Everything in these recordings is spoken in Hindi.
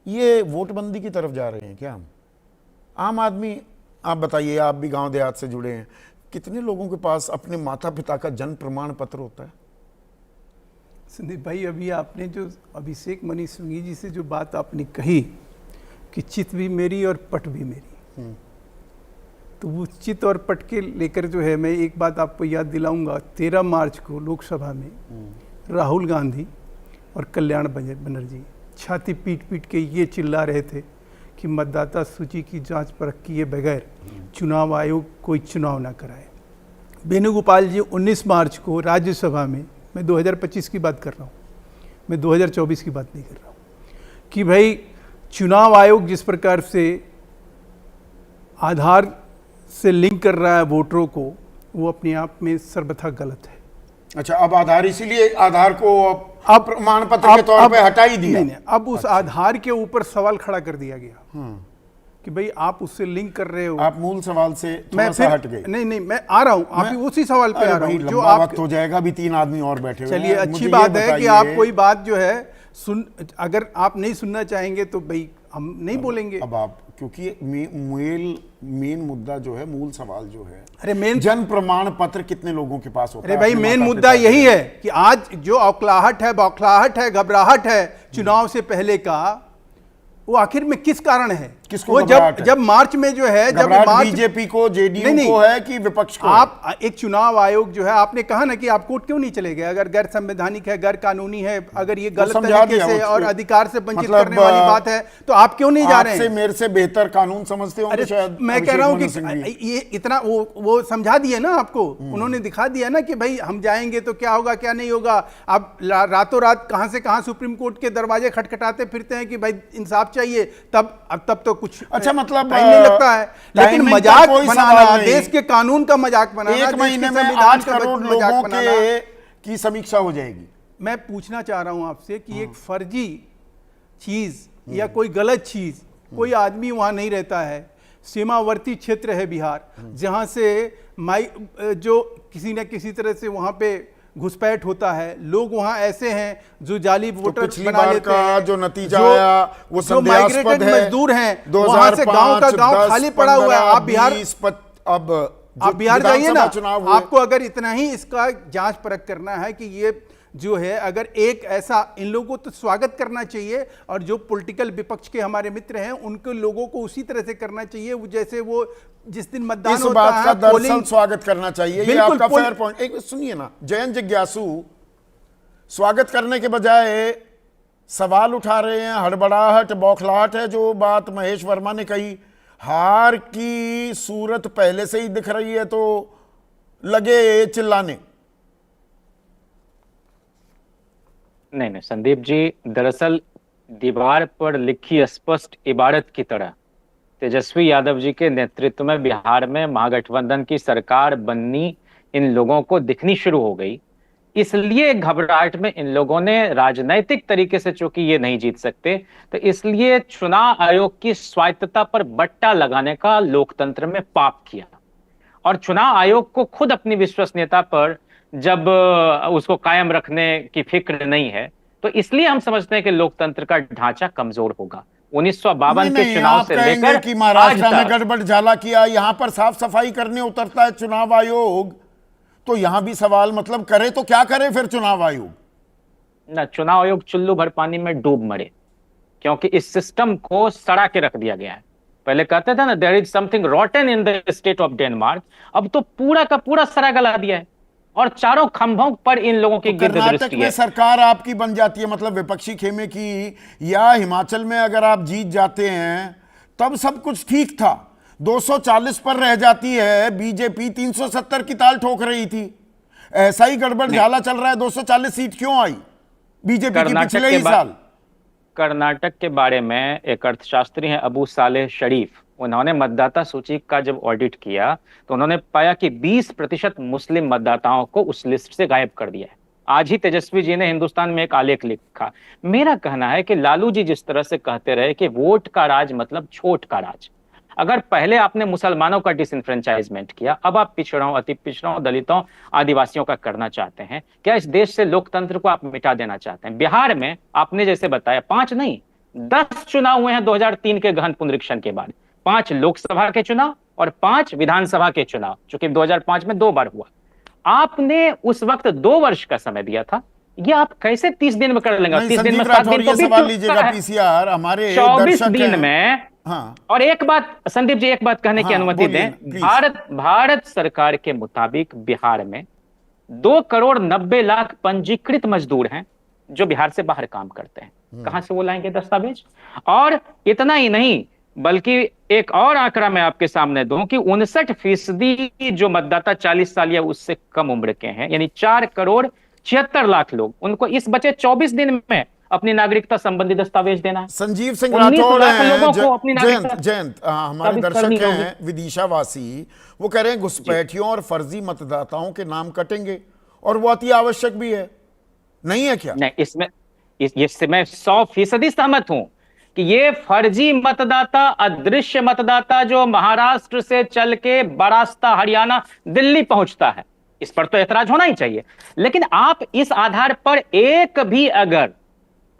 ये वोटबंदी की तरफ जा रहे हैं क्या हम? आम आदमी, आप बताइए, आप भी गांव देहात से जुड़े हैं, कितने लोगों के पास अपने माता पिता का जन्म प्रमाण पत्र होता है? संदीप भाई, अभी आपने जो अभिषेक मनी सिंह जी से जो बात आपने कही कि चित भी मेरी और पट भी मेरी, तो वो चित और पट के लेकर जो है, मैं एक बात आपको याद दिलाऊंगा। 13 मार्च को लोकसभा में राहुल गांधी और कल्याण बनर्जी छाती पीट पीट के ये चिल्ला रहे थे कि मतदाता सूची की जांच परख किए बगैर चुनाव आयोग कोई चुनाव ना कराए। वेणुगोपाल जी 19 मार्च को राज्यसभा में, मैं 2025 की बात कर रहा हूँ, मैं 2024 की बात नहीं कर रहा हूँ, कि भाई चुनाव आयोग जिस प्रकार से आधार से लिंक कर रहा है वोटरों को, वो अपने आप में सर्वथा गलत है। अच्छा, अब आधार, इसीलिए आधार को अब प्रमाण पत्र के तौर पे हटा ही दिया। नहीं, अब उस आधार के ऊपर सवाल खड़ा कर दिया गया कि भाई आप उससे लिंक कर रहे हो। आप मूल सवाल से थोड़ा सा हट गए। नहीं, मैं आ रहा हूं, आप उसी सवाल पे आ रहा हूं जो आप वक्त हो जाएगा, अभी 3 आदमी और बैठे हुए हैं। चलिए, अच्छी बात है कि आप कोई बात जो है अगर आप नहीं सुनना चाहेंगे तो भाई हम नहीं बोलेंगे। अब आप, क्योंकि मेन मुद्दा जो है, मूल सवाल जो है, अरे मेन जन्म प्रमाण पत्र कितने लोगों के पास होता है? अरे भाई, मेन मुद्दा यही है कि आज जो अवकलाहट है, बौखलाहट है, घबराहट है चुनाव से पहले का, वो आखिर में किस कारण है? किसको वो जब मार्च में जो है, जब मार्च बीजेपी को, जेडीयू को है कि विपक्ष को? आप एक चुनाव आयोग जो है, आपने कहा ना कि आप कोर्ट क्यों नहीं चले गए? अगर गैर संवैधानिक है, गैर कानूनी है, अगर ये गलत तरीके से और अधिकार से वंचित करने वाली बात है, तो आप क्यों नहीं जा रहे हैं? मेरे से बेहतर कानून समझते होंगे शायद। मैं कह रहा हूं कि ये इतना वो समझा दिए ना आपको, उन्होंने दिखा दिया ना कि भाई हम जाएंगे तो क्या होगा, क्या नहीं होगा। अब रातों रात कहां से कहां सुप्रीम कोर्ट के दरवाजे खटखटाते फिरते हैं कि भाई इंसाफ चाहिए, तब तो कुछ अच्छा, मतलब टाइम नहीं लगता है। लेकिन मजाक बनाना, देश के कानून का मजाक बनाना, 1 महीने में 8 करोड़ लोगों की समीक्षा हो जाएगी। मैं पूछना चाह रहा हूं आपसे कि एक फर्जी चीज या कोई गलत चीज, कोई आदमी वहां नहीं रहता है, सीमावर्ती क्षेत्र है बिहार, जहां से जो किसी न किसी तरह से वहां पे घुसपैठ होता है। लोग वहां ऐसे हैं जो जाली वोटर बना लेते हैं। जो नतीजा आया वो माइग्रेटेड मजदूर हैं, वहां से गांव का गांव खाली पड़ा हुआ है। आप बिहार जाइए ना, आपको अगर इतना ही इसका जांच परख करना है कि ये जो है, अगर एक ऐसा, इन लोगों को तो स्वागत करना चाहिए, और जो पॉलिटिकल विपक्ष के हमारे मित्र हैं उनके लोगों को उसी तरह से करना चाहिए जैसे वो जिस दिन मतदान होता है, इस बात का दरअसल स्वागत करना चाहिए। ये आपका फेयर पॉइंट। एक सुनिए ना, जयंत जिज्ञासु स्वागत करने के बजाय सवाल उठा रहे हैं, हड़बड़ाहट, बौखलाहट है। जो बात महेश वर्मा ने कही, हार की सूरत पहले से ही दिख रही है तो लगे चिल्लाने। नहीं संदीप जी, दरअसल दीवार पर लिखी स्पष्ट इबारत की तरह तेजस्वी यादव जी के नेतृत्व में बिहार में महागठबंधन की सरकार बननी इन लोगों को दिखनी शुरू हो गई। इसलिए घबराहट में इन लोगों ने राजनैतिक तरीके से, चूंकि ये नहीं जीत सकते, तो इसलिए चुनाव आयोग की स्वायत्तता पर बट्टा लगाने का लोकतंत्र में पाप किया। और चुनाव आयोग को खुद अपनी विश्वसनीयता पर जब उसको कायम रखने की फिक्र नहीं है, तो इसलिए हम समझते हैं कि लोकतंत्र का ढांचा कमजोर होगा। 1952 के चुनाव से लेकर कि महाराष्ट्र में गड़बड़ झाला किया, यहां पर साफ सफाई करने उतरता है चुनाव आयोग, तो यहां भी सवाल, मतलब करे तो क्या करे फिर चुनाव आयोग? ना, चुनाव आयोग चुल्लू भर पानी में डूब मरे, क्योंकि इस सिस्टम को सड़ा के रख दिया गया है। पहले कहते थे ना, there is something rotten in the state of Denmark, अब तो पूरा का पूरा सड़ा गला दिया है, और चारों खंभों पर इन लोगों की गिरद दृष्टि है। कर्नाटक में सरकार आपकी बन जाती है, मतलब विपक्षी खेमे की, या हिमाचल में अगर आप जीत जाते हैं तब सब कुछ ठीक था, 240 पर रह जाती है, बीजेपी 370 की ताल ठोक रही थी। ऐसा ही गड़बड़ झाला चल रहा है, 240 सीट क्यों आई बीजेपी की पिछले ही साल? कर्नाटक के बारे में एक अर्थशास्त्री हैं अबू सालेह शरीफ, उन्होंने मतदाता सूची का जब ऑडिट किया तो उन्होंने पाया कि 20% मुस्लिम मतदाताओं को उस लिस्ट से गायब कर दिया है। आज ही तेजस्वी जी ने हिंदुस्तान में एक आलेख लिखा। मेरा कहना है कि लालू जी जिस तरह से कहते रहे कि वोट का राज मतलब छोट का राज, अगर पहले आपने मुसलमानों का डिसइंफ्रेंचाइजमेंट किया, अब आप पिछड़ों, अति पिछड़ों, दलितों, आदिवासियों का करना चाहते हैं। क्या इस देश से लोकतंत्र को आप मिटा देना चाहते हैं? बिहार में आपने जैसे बताया 5 नहीं 10 चुनाव हुए हैं 2003 के गहन पुनरीक्षण के बाद, 5 लोकसभा के चुनाव और 5 विधानसभा के चुनाव, चूंकि 2005 में 2 बार हुआ। आपने उस वक्त 2 वर्ष का समय दिया था, ये आप कैसे 30 दिन में कर लेंगे? 30 दिन में 7 दिन तो बीत सवाल चुका लीजिएगा है। पीसीआर, हमारे 24 दर्शक दिन हैं। में। हाँ, और एक बात संदीप जी, एक बात कहने की हाँ, अनुमति बोलिए दें। ना, प्लीज। भारत सरकार के मुताबिक बिहार में 2,90,00,000 पंजीकृत मजदूर हैं जो बिहार से बाहर काम करते हैं। कहां से वो लाएंगे दस्तावेज? और इतना ही नहीं, बल्कि एक और आंकड़ा मैं आपके सामने दूं कि 59% जो मतदाता 40 साल या उससे कम उम्र के हैं, यानी 4,76,00,000 लोग, उनको इस बचे 24 दिन में अपनी नागरिकता संबंधी दस्तावेज देना है। संजीव सिंह 19 राठौड़ लाख हैं, लोगों को अपनी जयंत नागरिकता जयंत हमारे साबित दर्शक करनी हैं होगी। विदिशा वासी, वो कह रहे हैं घुसपैठियों और फर्जी मतदाताओं के नाम कटेंगे, और वो अति आवश्यक भी है, नहीं है क्या? नहीं, इससे मैं 100% सहमत हूं कि ये फर्जी मतदाता, अदृश्य मतदाता जो महाराष्ट्र से चल के बरास्ता हरियाणा दिल्ली पहुंचता है, इस पर तो ऐतराज होना ही चाहिए। लेकिन आप इस आधार पर एक भी अगर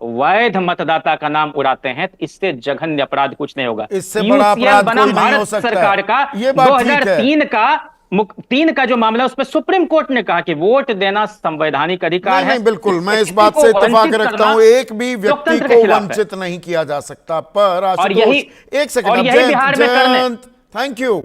वैध मतदाता का नाम उड़ाते हैं तो इससे जघन्य अपराध कुछ नहीं होगा। इससे बड़ा UCL अपराध बनाम कोई नहीं हो भारत सकता। सरकार का ये बात ठीक है। 2003 का जो मामला है, उसमें सुप्रीम कोर्ट ने कहा कि वोट देना संवैधानिक अधिकार है। नहीं, बिल्कुल, मैं इस किसी बात को से इत्तेफाक वंचित रखता करना हूं, एक भी व्यक्ति लोकतंत्र के को खिलाफ है। वंचित नहीं किया जा सकता। पर और आशुतोष, एक सेकंड, यही बिहार में करने थैंक यू।